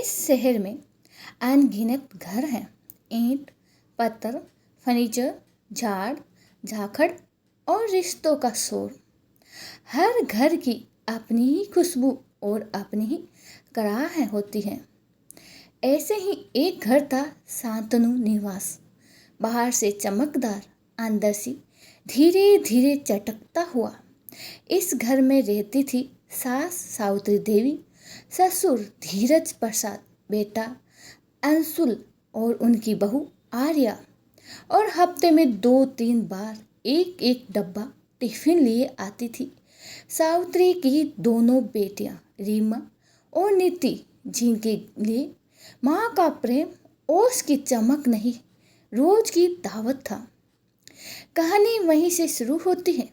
इस शहर में अनगिनत घर हैं। ईंट, पत्थर, फर्नीचर, झाड़, झाखड़ और रिश्तों का शोर। हर घर की अपनी ही खुशबू और अपनी ही कराह होती है। ऐसे ही एक घर था, शांतनु निवास। बाहर से चमकदार, अंदर से धीरे धीरे चटकता हुआ। इस घर में रहती थी सास सावित्री देवी, ससुर धीरज प्रसाद, बेटा अंशुल और उनकी बहू आर्या। और हफ्ते में 2-3 बार एक एक डब्बा टिफिन लिए आती थी सावित्री की दोनों बेटियां रीमा और नीति, जिनके लिए माँ का प्रेम और उसकी चमक नहीं, रोज की दावत था। कहानी वहीं से शुरू होती है,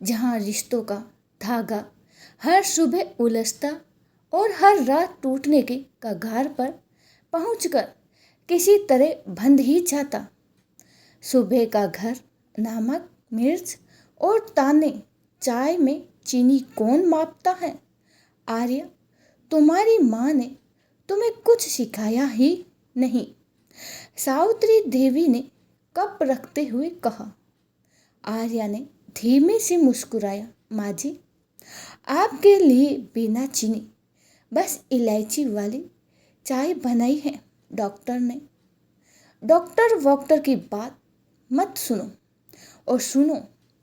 जहाँ रिश्तों का धागा हर सुबह उलझता और हर रात टूटने के कगार पर पहुंचकर किसी तरह बंध ही जाता। सुबह का घर, नमक, मिर्च और ताने, चाय में चीनी कौन मापता है? आर्या, तुम्हारी माँ ने तुम्हें कुछ सिखाया ही नहीं, सावित्री देवी ने कप रखते हुए कहा। आर्या ने धीमे से मुस्कुराया। माँ जी, आपके लिए बिना चीनी बस इलायची वाली चाय बनाई है डॉक्टर ने। डॉक्टर वॉक्टर की बात मत सुनो। और सुनो,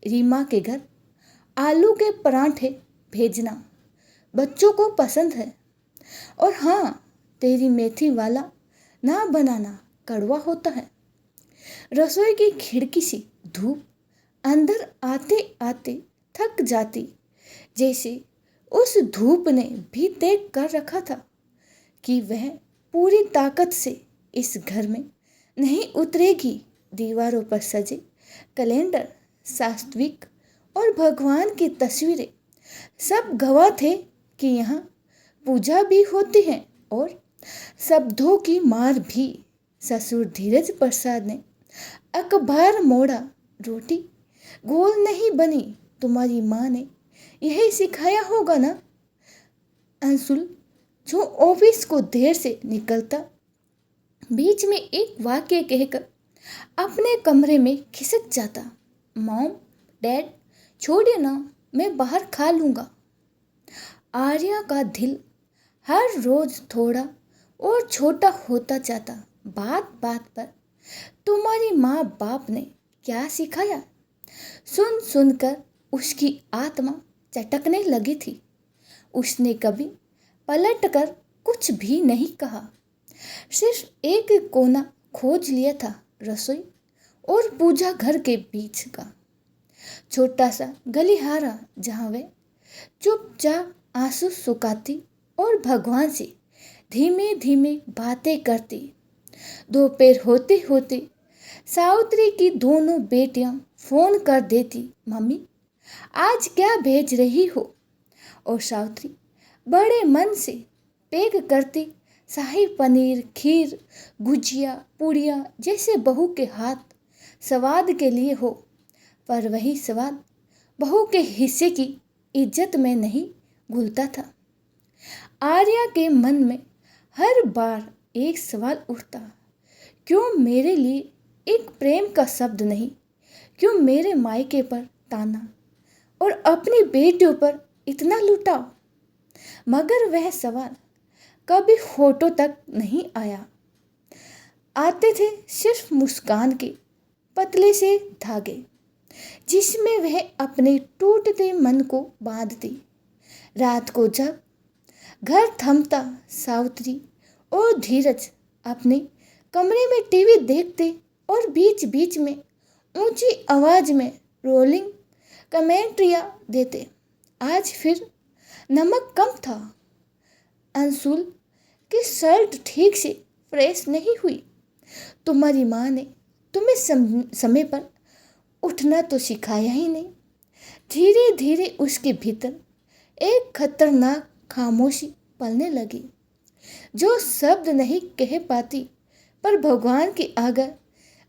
रीमा के घर आलू के पराठे भेजना, बच्चों को पसंद है। और हाँ, तेरी मेथी वाला ना बनाना, कड़वा होता है। रसोई की खिड़की से धूप अंदर आते आते थक जाती, जैसे उस धूप ने भी तय कर रखा था कि वह पूरी ताकत से इस घर में नहीं उतरेगी। दीवारों पर सजे कैलेंडर, सात्विक और भगवान की तस्वीरें सब गवाह थे कि यहाँ पूजा भी होती है और शब्दों की मार भी। ससुर धीरज प्रसाद ने अखबार मोड़ा, रोटी गोल नहीं बनी, तुम्हारी माँ ने यही सिखाया होगा ना। अंशुल, जो ऑफिस को देर से निकलता, बीच में एक वाक्य कहकर अपने कमरे में खिसक जाता। मॉम, डैड, छोड़िए ना, मैं बाहर खा लूँगा। आर्या का दिल हर रोज थोड़ा और छोटा होता जाता। बात बात पर तुम्हारी माँ बाप ने क्या सिखाया, सुन सुनकर उसकी आत्मा चटकने लगी थी। उसने कभी पलटकर कुछ भी नहीं कहा, सिर्फ एक कोना खोज लिया था, रसोई और पूजा घर के बीच का छोटा सा गलिहारा, जहाँ वे चुपचाप आंसू सुखाती और भगवान से धीमे धीमे बातें करती। दोपहर होते होते सावित्री की दोनों बेटियां फोन कर देती, मम्मी आज क्या भेज रही हो? और सावित्री बड़े मन से पैक करती शाही पनीर, खीर, गुजिया, पूड़ियाँ, जैसे बहू के हाथ स्वाद के लिए हो। पर वही स्वाद बहू के हिस्से की इज्जत में नहीं घुलता था। आर्या के मन में हर बार एक सवाल उठता, क्यों मेरे लिए एक प्रेम का शब्द नहीं? क्यों मेरे मायके पर ताना और अपनी बेटियों पर इतना लुटाव? मगर वह सवाल कभी होठों तक नहीं आया। आते थे सिर्फ मुस्कान के पतले से धागे, जिसमें वह अपने टूटते मन को बांधती। रात को जब घर थमता, सावित्री और धीरज अपने कमरे में टीवी देखते और बीच बीच में ऊंची आवाज में रोलिंग कमेंट्रियाँ देते। आज फिर नमक कम था, अंशुल की शर्ट ठीक से प्रेस नहीं हुई, तुम्हारी माँ ने तुम्हें समय पर उठना तो सिखाया ही नहीं। धीरे धीरे उसके भीतर एक खतरनाक खामोशी पलने लगी, जो शब्द नहीं कह पाती, पर भगवान के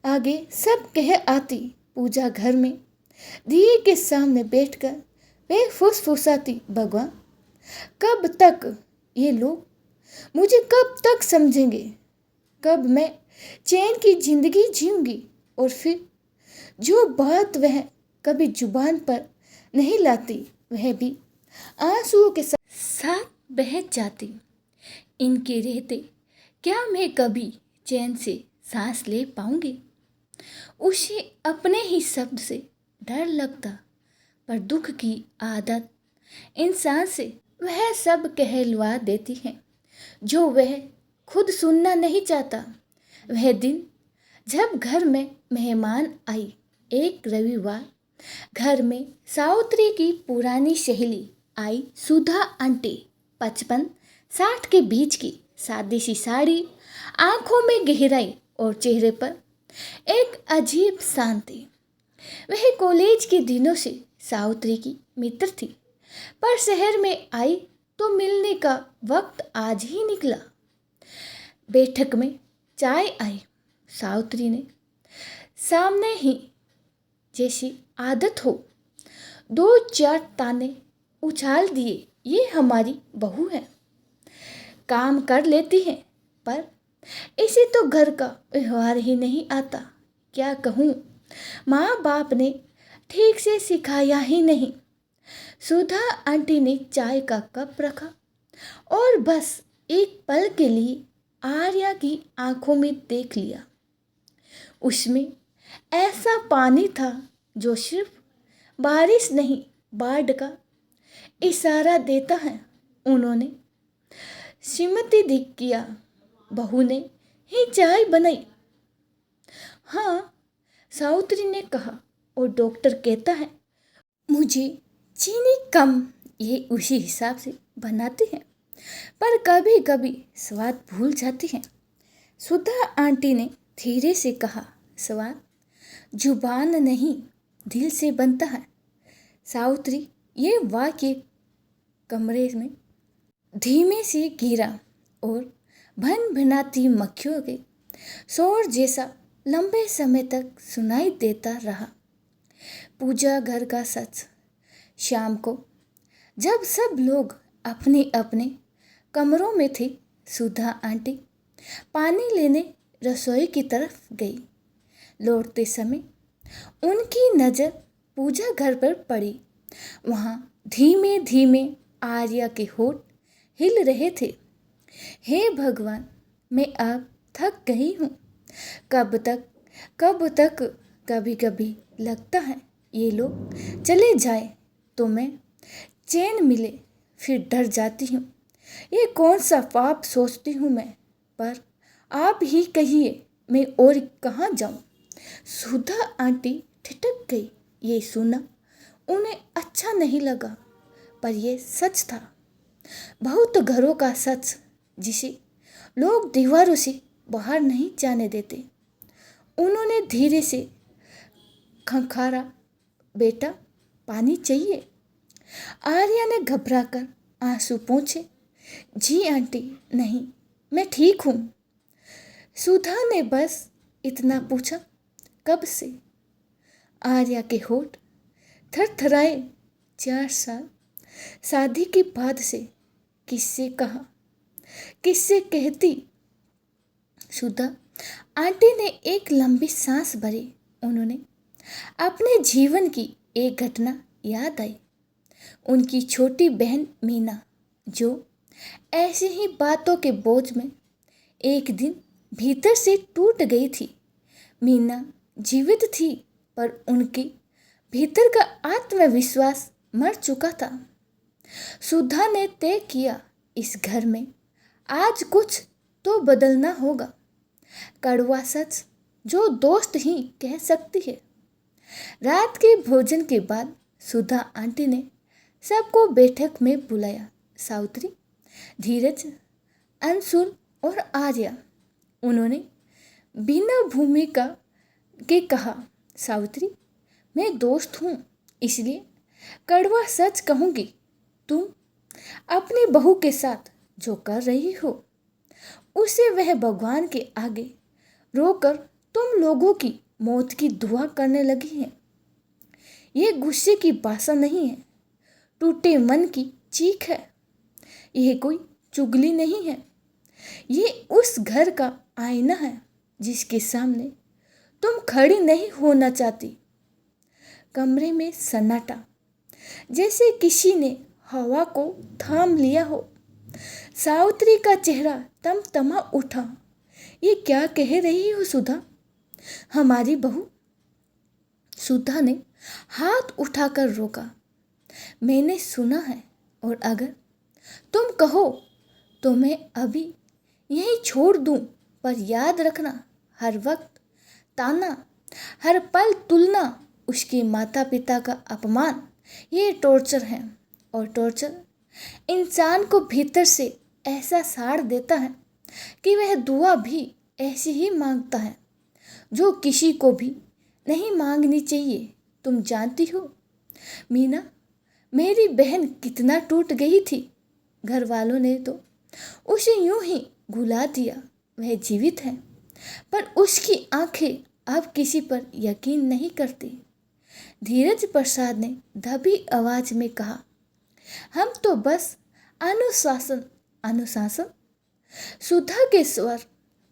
आगे सब कह आती। पूजा घर में दिए के सामने बैठकर वे फुसफुसाती, भगवान कब तक ये लोग मुझे कब तक समझेंगे? कब मैं चैन की जिंदगी जीऊंगी? और फिर जो बात वह कभी जुबान पर नहीं लाती, वह भी आंसुओं के साथ बह जाती। इनके रहते क्या मैं कभी चैन से सांस ले पाऊंगी? उसे अपने ही शब्द से डर लगता, पर दुख की आदत इंसान से वह सब कहलवा देती है जो वह खुद सुनना नहीं चाहता। वह दिन जब घर में मेहमान आई, एक रविवार। घर में सावित्री की पुरानी सहेली आई, सुधा आंटी। 55-60 के बीच की, सादी सी साड़ी, आंखों में गहराई और चेहरे पर एक अजीब शांति। वह कॉलेज के दिनों से सावित्री की मित्र थी, पर शहर में आई तो मिलने का वक्त आज ही निकला। बैठक में चाय आई। सावित्री ने सामने ही, जैसी आदत हो, 2-4 ताने उछाल दिए। ये हमारी बहू है, काम कर लेती है, पर इसे तो घर का व्यवहार ही नहीं आता। क्या कहूँ, माँ बाप ने ठीक से सिखाया ही नहीं। सुधा आंटी ने चाय का कप रखा और बस एक पल के लिए आर्या की आंखों में देख लिया। उसमें ऐसा पानी था जो सिर्फ बारिश नहीं, बाढ़ का इशारा देता है। उन्होंने श्रीमती दी किया, बहू ने ही चाय बनाई। हाँ, सावित्री ने कहा, और डॉक्टर कहता है मुझे चीनी कम, ये उसी हिसाब से बनाती हैं, पर कभी कभी स्वाद भूल जाती हैं। सुधा आंटी ने धीरे से कहा, स्वाद जुबान नहीं, दिल से बनता है। सावित्री ये वाक्य कमरे में धीमे से गिरा और भन भनाती मक्खियों के शोर जैसा लंबे समय तक सुनाई देता रहा। पूजा घर का सच। शाम को जब सब लोग अपने अपने कमरों में थे, सुधा आंटी पानी लेने रसोई की तरफ गई। लौटते समय उनकी नज़र पूजा घर पर पड़ी। वहाँ धीमे धीमे आर्या के होठ हिल रहे थे। हे भगवान, मैं अब थक गई हूँ। कब तक कभी कभी लगता है ये लोग चले जाए तो मैं चैन मिले, फिर डर जाती हूँ। ये कौन सा पाप सोचती हूँ मैं, पर आप ही कहिए मैं और कहाँ जाऊँ। सुधा आंटी ठिठक गई। ये सुना उन्हें अच्छा नहीं लगा, पर यह सच था। बहुत घरों का सच, जिसे लोग दीवारों से बाहर नहीं जाने देते। उन्होंने धीरे से खंखारा, बेटा पानी चाहिए? आर्या ने घबराकर आंसू पोंछे। जी आंटी, नहीं, मैं ठीक हूँ। सुधा ने बस इतना पूछा, कब से? आर्या के होठ थरथराए। 4 साल, शादी के बाद से। किससे कहा, किससे कहती? सुधा आंटी ने एक लंबी सांस भरी। उन्होंने अपने जीवन की एक घटना याद आई। उनकी छोटी बहन मीना, जो ऐसे ही बातों के बोझ में एक दिन भीतर से टूट गई थी। मीना जीवित थी, पर उनके भीतर का आत्मविश्वास मर चुका था। सुधा ने तय किया, इस घर में आज कुछ तो बदलना होगा। कड़वा सच जो दोस्त ही कह सकती है। रात के भोजन के बाद सुधा आंटी ने सबको बैठक में बुलाया। सावित्री, धीरज, अंशुल और आर्या। उन्होंने बिना भूमिका के कहा, सावित्री, मैं दोस्त हूँ, इसलिए कड़वा सच कहूँगी। तुम अपनी बहू के साथ जो कर रही हो, उसे वह भगवान के आगे रोकर तुम लोगों की मौत की दुआ करने लगी है। ये गुस्से की भाषा नहीं है, टूटे मन की चीख है। यह कोई चुगली नहीं है। ये उस घर का आईना है जिसके सामने तुम खड़ी नहीं होना चाहती। कमरे में सन्नाटा, जैसे किसी ने हवा को थाम लिया हो। सावित्री का चेहरा तमतमा उठा। ये क्या कह रही हो सुधा? हमारी बहू? सुधा ने हाथ उठाकर रोका। मैंने सुना है, और अगर तुम कहो तो मैं अभी यहीं छोड़ दूं, पर याद रखना, हर वक्त ताना, हर पल तुलना, उसके माता पिता का अपमान, ये टॉर्चर है। और टॉर्चर इंसान को भीतर से ऐसा साड़ देता है कि वह दुआ भी ऐसी ही मांगता है जो किसी को भी नहीं मांगनी चाहिए। तुम जानती हो मीना, मेरी बहन कितना टूट गई थी। घर वालों ने तो उसे यूं ही भुला दिया। वह जीवित है, पर उसकी आंखें अब किसी पर यकीन नहीं करती। धीरज प्रसाद ने दबी आवाज में कहा, हम तो बस अनुशासन अनुशासन। सुधा के स्वर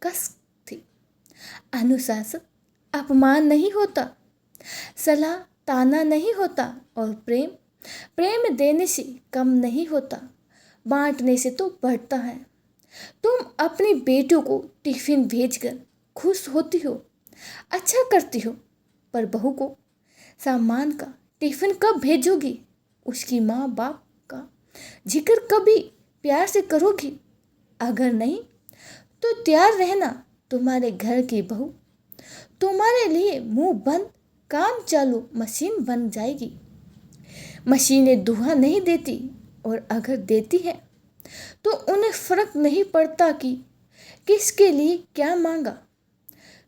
कस थी। अनुशासन अपमान नहीं होता, सलाह ताना नहीं होता, और प्रेम प्रेम देने से कम नहीं होता, बांटने से तो बढ़ता है। तुम अपनी बेटों को टिफिन भेजकर खुश होती हो, अच्छा करती हो, पर बहू को सामान का टिफिन कब भेजोगी? उसकी माँ बाप का जिक्र कभी प्यार से करोगी? अगर नहीं तो तैयार रहना, तुम्हारे घर की बहू तुम्हारे लिए मुंह बंद काम चालू मशीन बन जाएगी। मशीनें धुआं नहीं देती, और अगर देती है तो उन्हें फर्क नहीं पड़ता कि किसके लिए क्या मांगा।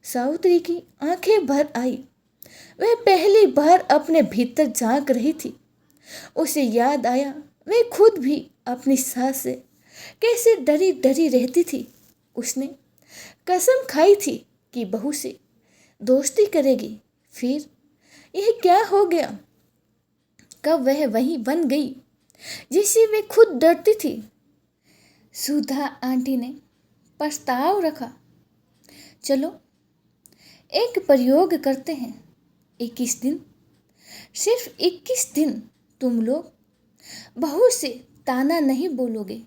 सावित्री की आंखें भर आई। वह पहली बार अपने भीतर झांक रही थी। उसे याद आया वह खुद भी अपनी सास से कैसे डरी डरी रहती थी। उसने कसम खाई थी कि बहू से दोस्ती करेगी। फिर यह क्या हो गया? कब वह वही बन गई जिससे वे खुद डरती थी। सुधा आंटी ने प्रस्ताव रखा, चलो एक प्रयोग करते हैं। 21 दिन, सिर्फ 21 दिन तुम लोग बहू से ताना नहीं बोलोगे,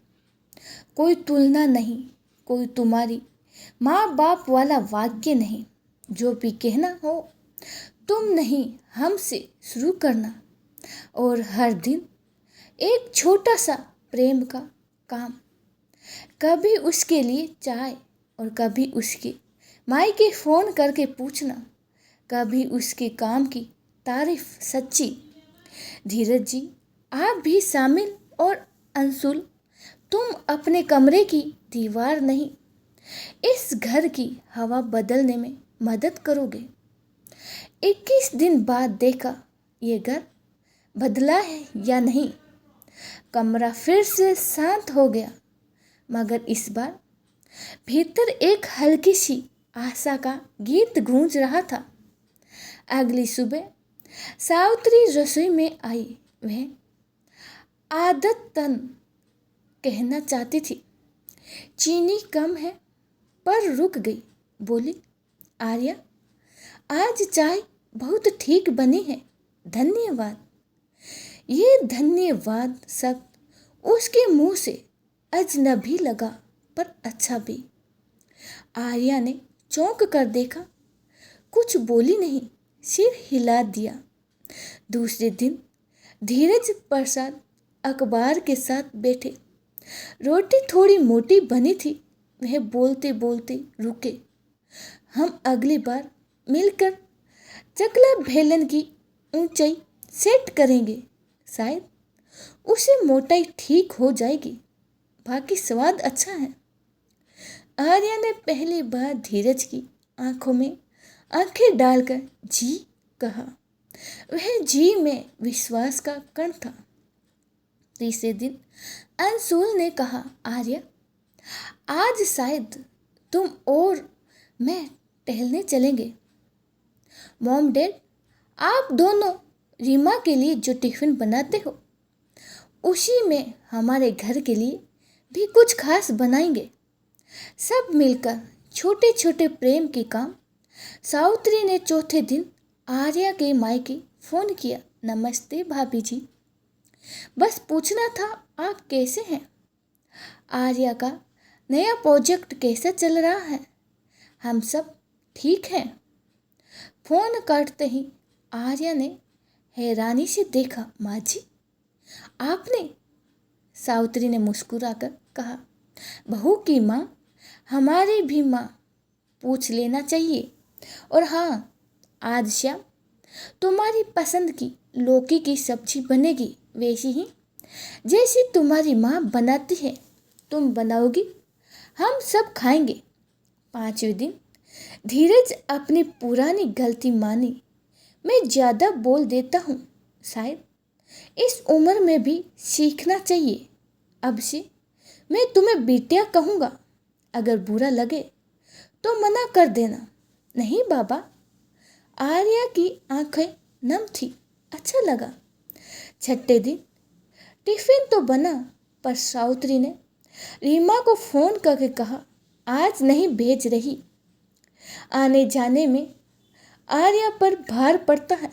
कोई तुलना नहीं, कोई तुम्हारी माँ बाप वाला वाक्य नहीं। जो भी कहना हो तुम नहीं हमसे शुरू करना, और हर दिन एक छोटा सा प्रेम का काम। कभी उसके लिए चाय, और कभी उसके मायके फ़ोन करके पूछना, कभी उसके काम की तारीफ सच्ची। धीरज जी आप भी शामिल, और अंशुल तुम अपने कमरे की दीवार नहीं, इस घर की हवा बदलने में मदद करोगे। 21 दिन बाद देखा ये घर बदला है या नहीं। कमरा फिर से शांत हो गया, मगर इस बार भीतर एक हल्की सी आशा का गीत गूंज रहा था। अगली सुबह सावित्री रसोई में आई। वह आदतन कहना चाहती थी, चीनी कम है, पर रुक गई। बोली, आर्या आज चाय बहुत ठीक बनी है, धन्यवाद। ये धन्यवाद शब्द उसके मुंह से अजनबी लगा, पर अच्छा भी। आर्या ने चौंक कर देखा, कुछ बोली नहीं, सिर हिला दिया। दूसरे दिन धीरज प्रसाद अखबार के साथ बैठे। रोटी थोड़ी मोटी बनी थी। वह बोलते बोलते रुके। हम अगली बार मिलकर चकला भेलन की ऊंचाई सेट करेंगे, शायद उसे मोटाई ठीक हो जाएगी, बाकी स्वाद अच्छा है। आर्या ने पहली बार धीरज की आंखों में आंखें डालकर जी कहा। वह जी में विश्वास का कण था। तीसरे दिन अंशुल ने कहा, आर्या आज शायद तुम और मैं टहलने चलेंगे। मॉम डैड आप दोनों रीमा के लिए जो टिफिन बनाते हो उसी में हमारे घर के लिए भी कुछ खास बनाएंगे। सब मिलकर छोटे छोटे प्रेम के काम। सावित्री ने चौथे दिन आर्या के मायके फोन किया। नमस्ते भाभी जी, बस पूछना था आप कैसे हैं? आर्या का नया प्रोजेक्ट कैसा चल रहा है? हम सब ठीक हैं। फोन काटते ही आर्या ने हैरानी से देखा। माँ जी, आपने? सावित्री ने मुस्कुराकर कहा, बहू की माँ हमारी भी माँ, पूछ लेना चाहिए। और हाँ, आज शाम तुम्हारी पसंद की लौकी की सब्जी बनेगी, वैसी ही जैसी तुम्हारी माँ बनाती है। तुम बनाओगी, हम सब खाएंगे। 5वें दिन धीरज अपनी पुरानी गलती मानी। मैं ज़्यादा बोल देता हूँ, शायद इस उम्र में भी सीखना चाहिए। अब से मैं तुम्हें बिटिया कहूँगा, अगर बुरा लगे तो मना कर देना। नहीं बाबा। आर्या की आंखें नम थी। अच्छा लगा। 6ठे दिन टिफिन तो बना, पर सावित्री ने रीमा को फोन करके कहा, आज नहीं भेज रही। आने जाने में आर्या पर भार पड़ता है,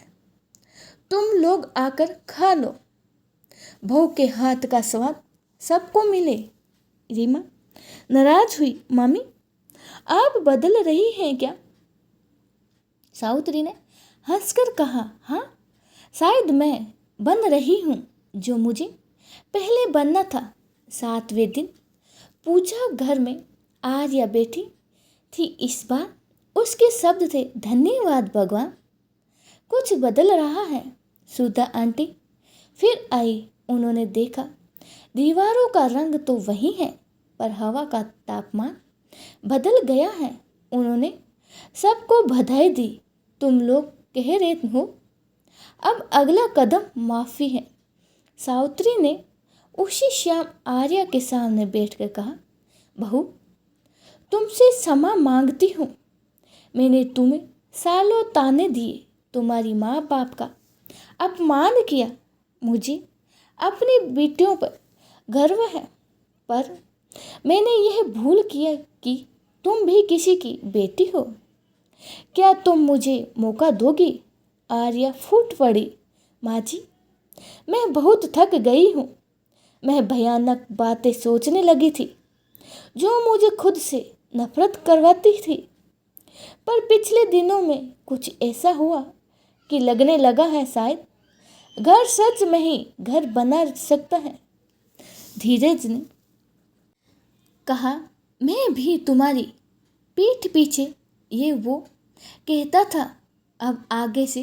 तुम लोग आकर खा लो। बहू के हाथ का स्वाद सबको मिले। रीमा नाराज हुई। मम्मी, आप बदल रही हैं क्या? सावित्री ने हंसकर कहा, हाँ, शायद मैं बन रही हूँ जो मुझे पहले बनना था। 7वें दिन पूजा घर में आर्या बैठी थी। इस बार उसके शब्द थे, धन्यवाद भगवान, कुछ बदल रहा है। सुधा आंटी फिर आई। उन्होंने देखा दीवारों का रंग तो वही है, पर हवा का तापमान बदल गया है। उन्होंने सबको बधाई दी। तुम लोग कह रहे हो अब अगला कदम माफ़ी है। सावित्री ने उसी शाम आर्या के सामने बैठकर कहा, बहू, तुमसे क्षमा मांगती हूँ। मैंने तुम्हें सालों ताने दिए, तुम्हारी माँ बाप का अपमान किया। मुझे अपनी बेटियों पर गर्व है, पर मैंने यह भूल किया कि तुम भी किसी की बेटी हो। क्या तुम मुझे मौका दोगी? आर्या फूट पड़ी। माँ जी, मैं बहुत थक गई हूँ। मैं भयानक बातें सोचने लगी थी जो मुझे खुद से नफरत करवाती थी, पर पिछले दिनों में कुछ ऐसा हुआ कि लगने लगा है शायद घर सच में ही घर बना सकता है। धीरज ने कहा, मैं भी तुम्हारी पीठ पीछे ये वो कहता था। अब आगे से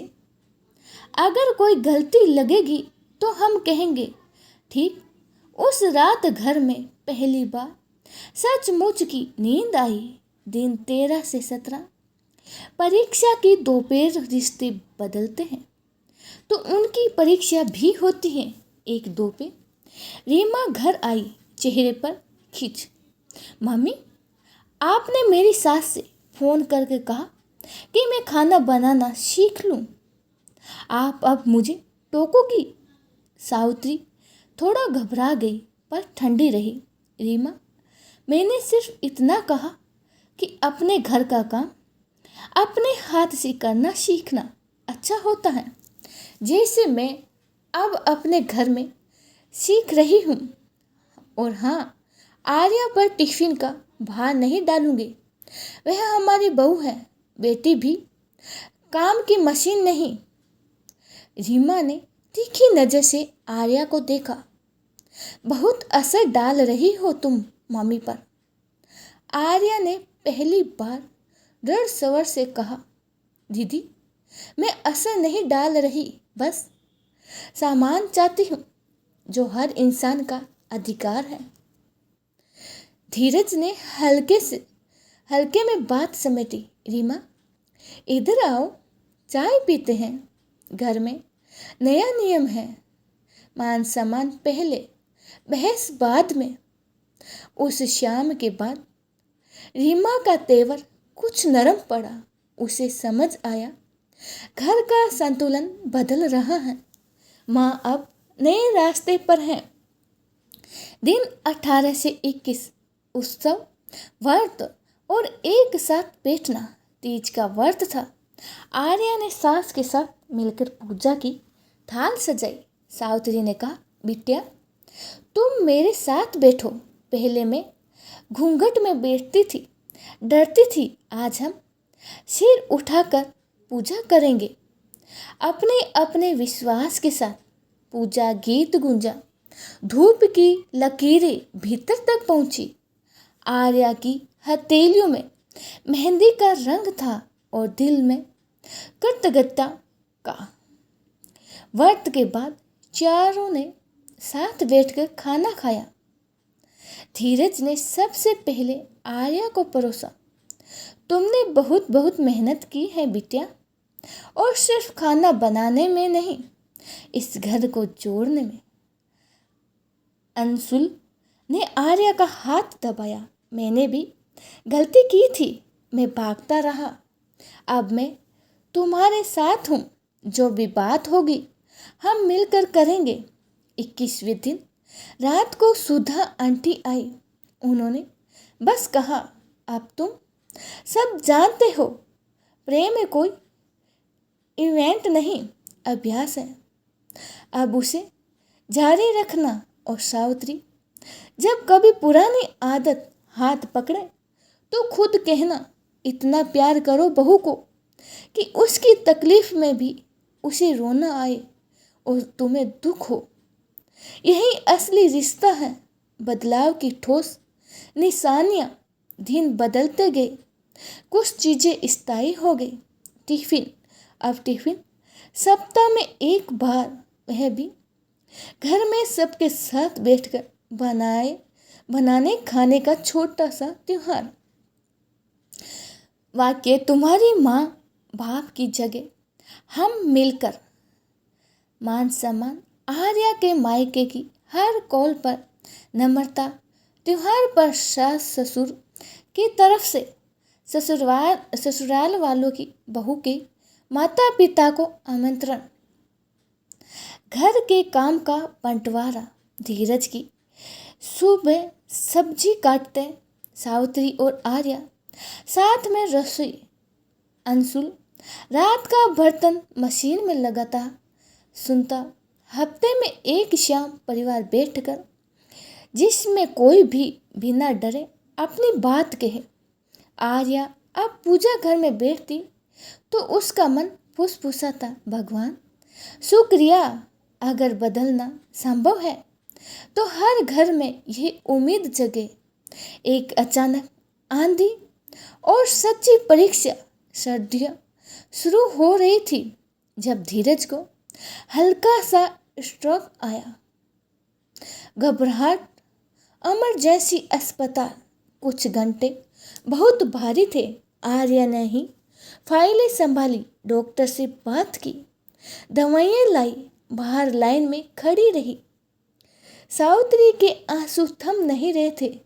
अगर कोई गलती लगेगी तो हम कहेंगे। ठीक उस रात घर में पहली बार सचमुच की नींद आई। दिन 13 से 17 परीक्षा की दोपहर रिश्ते बदलते हैं तो उनकी परीक्षा भी होती है। एक दो पे रीमा घर आई, चेहरे पर खिंच। मम्मी, आपने मेरी सास से फ़ोन करके कहा कि मैं खाना बनाना सीख लूँ। आप अब मुझे टोकोगी? सावित्री थोड़ा घबरा गई पर ठंडी रही। रीमा, मैंने सिर्फ इतना कहा कि अपने घर का काम अपने हाथ से करना सीखना अच्छा होता है, जैसे मैं अब अपने घर में सीख रही हूँ। और हाँ, आर्या पर टिफिन का भार नहीं डालूंगी। वह हमारी बहू है, बेटी भी, काम की मशीन नहीं। रीमा ने तीखी नज़र से आर्या को देखा। बहुत असर डाल रही हो तुम मम्मी पर। आर्या ने पहली बार डर स्वर से कहा, दीदी, मैं असर नहीं डाल रही, बस सामान चाहती हूँ जो हर इंसान का अधिकार है। धीरज ने हल्के में बात समेटी। रीमा, इधर आओ, चाय पीते हैं। घर में नया नियम है, मान सम्मान पहले, बहस बाद में। उस शाम के बाद रीमा का तेवर कुछ नरम पड़ा। उसे समझ आया घर का संतुलन बदल रहा है। माँ अब नए रास्ते पर है। दिन 18 से 21 उत्सव व्रत और एक साथ बैठना तीज का व्रत था। आर्या ने सास के साथ मिलकर पूजा की, थाल सजाई। सावित्री ने कहा, बिटिया तुम मेरे साथ बैठो। पहले मैं घूंघट में बैठती थी, डरती थी। आज हम सिर उठाकर पूजा करेंगे। अपने अपने विश्वास के साथ पूजा गीत गूंजा। धूप की लकीरें भीतर तक पहुंची। आर्या की हथेलियों में मेहंदी का रंग था और दिल में कृतज्ञता का। व्रत के बाद चारों ने साथ बैठकर खाना खाया। धीरज ने सबसे पहले आर्या को परोसा। तुमने बहुत बहुत मेहनत की है बिटिया, और सिर्फ खाना बनाने में नहीं, इस घर को जोड़ने में। अंशुल ने आर्या का हाथ दबाया। मैंने भी गलती की थी, मैं भागता रहा। अब मैं तुम्हारे साथ हूँ। जो भी बात होगी हम मिलकर करेंगे। 21वें दिन रात को सुधा आंटी आई। उन्होंने बस कहा, अब तुम सब जानते हो, प्रेम में कोई इवेंट नहीं, अभ्यास है। अब उसे जारी रखना। और सावित्री, जब कभी पुरानी आदत हाथ पकड़े तो खुद कहना, इतना प्यार करो बहू को कि उसकी तकलीफ में भी उसे रोना आए और तुम्हें दुख हो। यही असली रिश्ता है। बदलाव की ठोस निशानियाँ। दिन बदलते गए, कुछ चीज़ें स्थायी हो गई। अब टिफिन सप्ताह में एक बार, वह भी घर में सबके साथ बैठकर बनाने खाने का छोटा सा त्योहार। वाक्य तुम्हारी माँ बाप की जगह हम मिलकर। मान सम्मान। आर्या के मायके की हर कॉल पर नम्रता। त्योहार पर सास ससुर की तरफ से ससुराल वालों की बहू के माता पिता को आमंत्रण। घर के काम का बंटवारा। धीरज की सुबह सब्जी काटते सावित्री और आर्या साथ में रसोई। अंशुल रात का बर्तन मशीन में लगाता सुनता। हफ्ते में एक शाम परिवार बैठकर, जिसमें कोई भी बिना डरे अपनी बात कहे। आर्या अब पूजा घर में बैठती तो उसका मन फुसफुसाता, भगवान शुक्रिया, अगर बदलना संभव है तो हर घर में यह उम्मीद जगे। एक अचानक आंधी और सच्ची परीक्षा। सर्दियाँ शुरू हो रही थी जब धीरज को हल्का सा स्ट्रोक आया। घबराहट। इमरजेंसी अस्पताल। कुछ घंटे बहुत भारी थे। आर्या ने ही फाइलें संभाली, डॉक्टर से बात की, दवाइयाँ लाई, बाहर लाइन में खड़ी रही। सावित्री के आंसू थम नहीं रहे थे।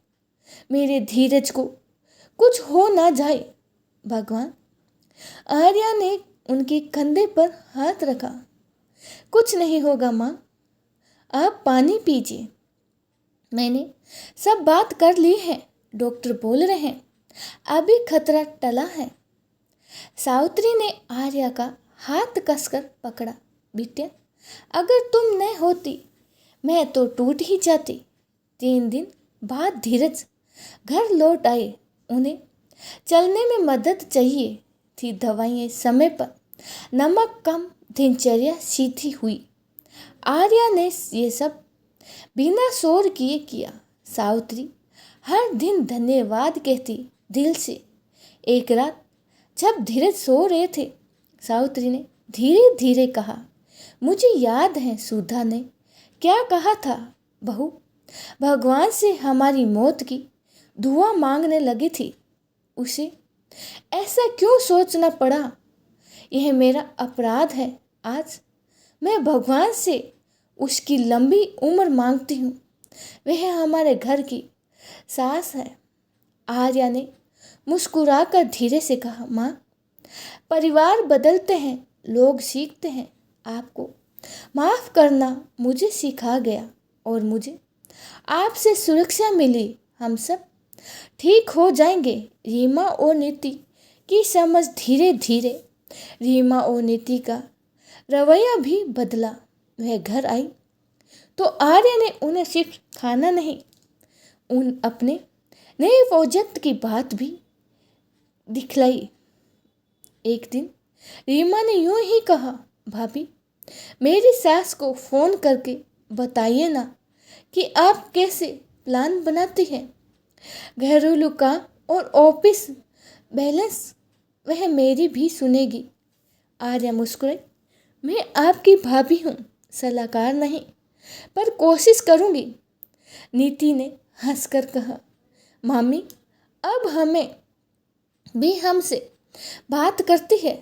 मेरे धीरज को कुछ हो ना जाए भगवान। आर्या ने उनके कंधे पर हाथ रखा। कुछ नहीं होगा माँ, आप पानी पीजिए। मैंने सब बात कर ली है, डॉक्टर बोल रहे हैं अभी खतरा टला है। सावित्री ने आर्या का हाथ कसकर पकड़ा। बिटिया, अगर तुम न होती मैं तो टूट ही जाती। 3 दिन बाद धीरज घर लौट आए। उन्हें चलने में मदद चाहिए थी, दवाइयाँ समय पर, नमक कम, दिनचर्या सीधी हुई। आर्या ने ये सब बिना शोर किए किया। सावित्री हर दिन धन्यवाद कहती दिल से। एक रात जब धीरज सो रहे थे, सावित्री ने धीरे धीरे कहा, मुझे याद है सुधा ने क्या कहा था बहू, भगवान से हमारी मौत की दुआ मांगने लगी थी। उसे ऐसा क्यों सोचना पड़ा? यह मेरा अपराध है। आज मैं भगवान से उसकी लंबी उम्र मांगती हूँ। वह हमारे घर की सास है। आर्या ने मुस्कुराकर धीरे से कहा, माँ, परिवार बदलते हैं, लोग सीखते हैं। आपको माफ़ करना मुझे सिखा गया और मुझे आपसे सुरक्षा मिली। हम सब ठीक हो जाएंगे। रीमा और नीति की समझ धीरे धीरे रीमा और नीति का रवैया भी बदला। वह घर आई तो आर्य ने उन्हें सिर्फ खाना नहीं, उन अपने नए प्रोजेक्ट की बात भी दिखलाई। एक दिन रीमा ने यूं ही कहा, भाभी मेरी सास को फ़ोन करके बताइए ना कि आप कैसे प्लान बनाती हैं, घरेलू काम और ऑफिस बैलेंस वह मेरी भी सुनेगी। आर्या मुस्कुराई, मैं आपकी भाभी हूँ, सलाहकार नहीं, पर कोशिश करूँगी। नीति ने हंसकर कहा, मामी अब हमें भी हमसे बात करती है,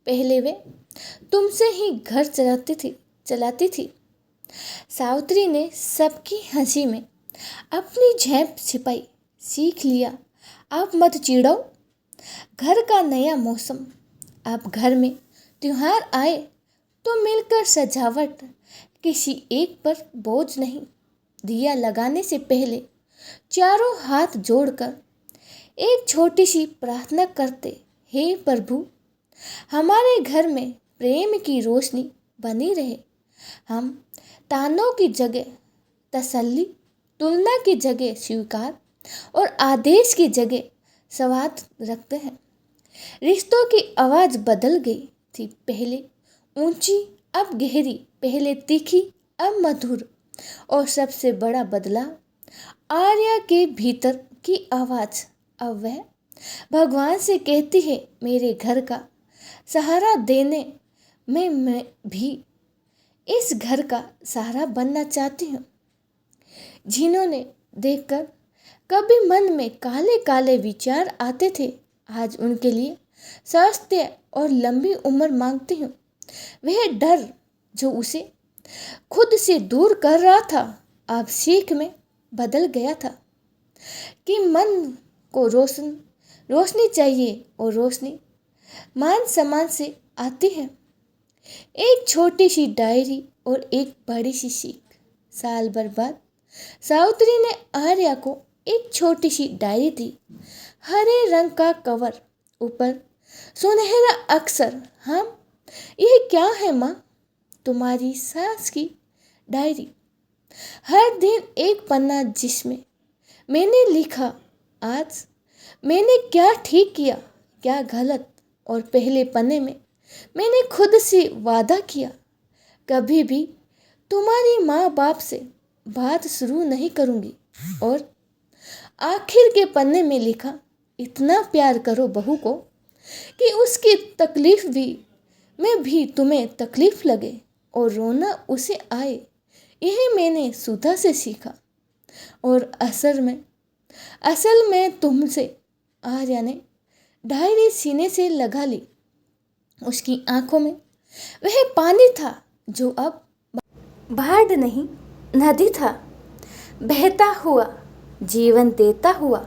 पहले वे तुमसे ही घर चलाती थी। सावित्री ने सबकी हंसी में अपनी झेप छिपाई, सीख लिया, आप मत चिढ़ो। घर का नया मौसम, अब घर में त्योहार आए तो मिलकर सजावट, किसी एक पर बोझ नहीं। दिया लगाने से पहले चारों हाथ जोड़कर एक छोटी सी प्रार्थना करते, हे प्रभु हमारे घर में प्रेम की रोशनी बनी रहे। हम तानों की जगह तसल्ली, तुलना की जगह स्वीकार और आदेश की जगह संवाद रखते हैं। रिश्तों की आवाज़ बदल गई थी, पहले ऊंची अब गहरी, पहले तीखी अब मधुर, और सबसे बड़ा बदलाव आर्या के भीतर की आवाज़। अब वह भगवान से कहती है, मेरे घर का सहारा देने में मैं भी इस घर का सहारा बनना चाहती हूँ। जिन्होंने देखकर कभी मन में काले काले विचार आते थे, आज उनके लिए स्वास्थ्य और लंबी उम्र मांगती हूँ। वह डर जो उसे खुद से दूर कर रहा था, अब सीख में बदल गया था कि मन को रोशनी चाहिए और रोशनी मान सम्मान से आती है। एक छोटी सी डायरी और एक बड़ी सी सीख। साल भर बाद सावित्री ने आर्या को एक छोटी सी डायरी दी, हरे रंग का कवर, ऊपर सुनहरा अक्षर, हम यह क्या है माँ? तुम्हारी सास की डायरी। हर दिन एक पन्ना, जिसमें मैंने लिखा, आज मैंने क्या ठीक किया, क्या गलत, और पहले पन्ने में मैंने खुद से वादा किया, कभी भी तुम्हारी माँ बाप से बात शुरू नहीं करूँगी। और आखिर के पन्ने में लिखा, इतना प्यार करो बहू को कि उसकी तकलीफ में भी तुम्हें तकलीफ लगे और रोना उसे आए। यही मैंने सुधा से सीखा और असल में तुमसे। आर्या ने डायरी सीने से लगा ली। उसकी आंखों में वह पानी था जो अब बाढ़ नहीं, नदी था, बहता हुआ, जीवन देता हुआ।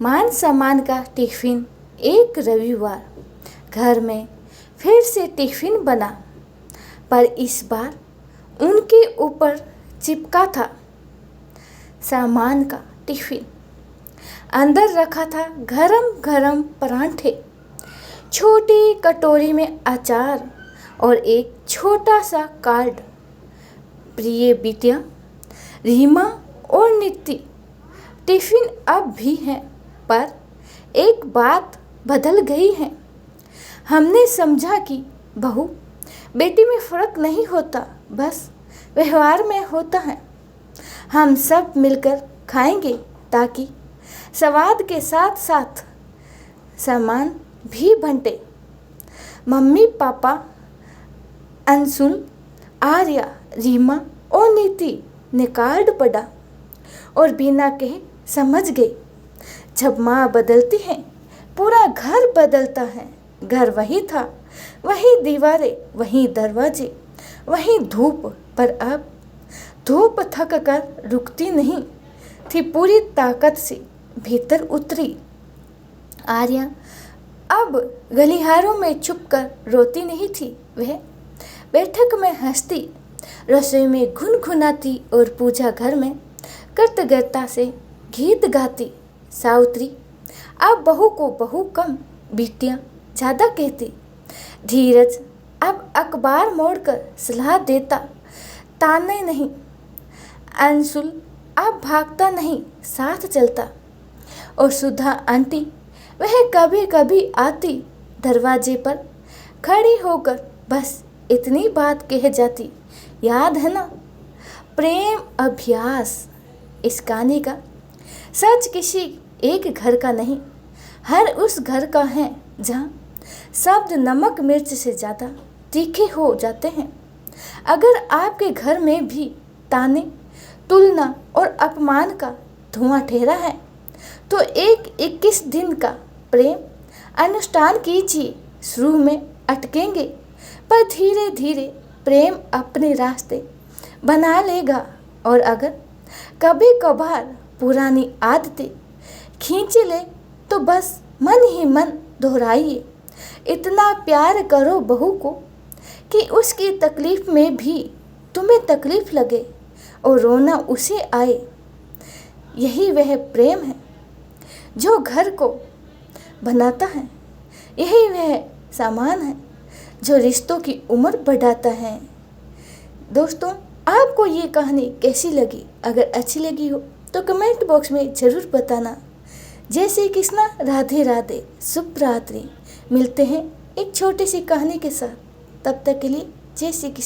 मान सम्मान का टिफिन। एक रविवार घर में फिर से टिफिन बना, पर इस बार उनके ऊपर चिपका था सामान का टिफिन। अंदर रखा था गरम गरम परांठे, छोटी कटोरी में अचार और एक छोटा सा कार्ड। प्रिय बिटिया रीमा और नित्य, टिफिन अब भी है, पर एक बात बदल गई है। हमने समझा कि बहू बेटी में फर्क नहीं होता, बस व्यवहार में होता है। हम सब मिलकर खाएंगे ताकि स्वाद के साथ साथ सामान भी बंटे। मम्मी पापा, अंशुम, आर्या, रीमा और नीति ने कार्ड पढ़ा और बिना कहे समझ गए। जब माँ बदलती है, पूरा घर बदलता है। घर वही था, वही दीवारें, वही दरवाजे, वही धूप, पर अब धूप थक कर रुकती नहीं थी, पूरी ताकत से भीतर उतरी। आर्या अब गलिहारों में छुपकर रोती नहीं थी, वह बैठक में हंसती, रसोई में गुनगुनाती और पूजा घर में कृतज्ञता से गीत गाती सावित्री, अब बहू को बहू कम बेटियां ज़्यादा कहती। धीरज अब अखबार मोड़कर सलाह देता, ताने नहीं। अंशुल अब भागता नहीं, साथ चलता। और सुधा आंटी, वह कभी कभी आती, दरवाजे पर खड़ी होकर बस इतनी बात कह जाती, याद है ना प्रेम अभ्यास। इस कहानी का सच किसी एक घर का नहीं, हर उस घर का है जहाँ शब्द नमक मिर्च से ज़्यादा तीखे हो जाते हैं। अगर आपके घर में भी ताने, तुलना और अपमान का धुआं ठहरा है तो एक 21 दिन का प्रेम अनुष्ठान कीजिए। शुरू में अटकेंगे पर धीरे धीरे प्रेम अपने रास्ते बना लेगा। और अगर कभी कभार पुरानी आदतें खींच ले तो बस मन ही मन दोहराइए, इतना प्यार करो बहू को कि उसकी तकलीफ में भी तुम्हें तकलीफ लगे और रोना उसे आए। यही वह प्रेम है जो घर को बनाता है, यही वह सामान है जो रिश्तों की उम्र बढ़ाता है। दोस्तों, आपको ये कहानी कैसी लगी? अगर अच्छी लगी हो तो कमेंट बॉक्स में ज़रूर बताना। जय श्री कृष्णा, राधे राधे, शुभ रात्रि। मिलते हैं एक छोटी सी कहानी के साथ, तब तक के लिए जय श्री कृष्ण।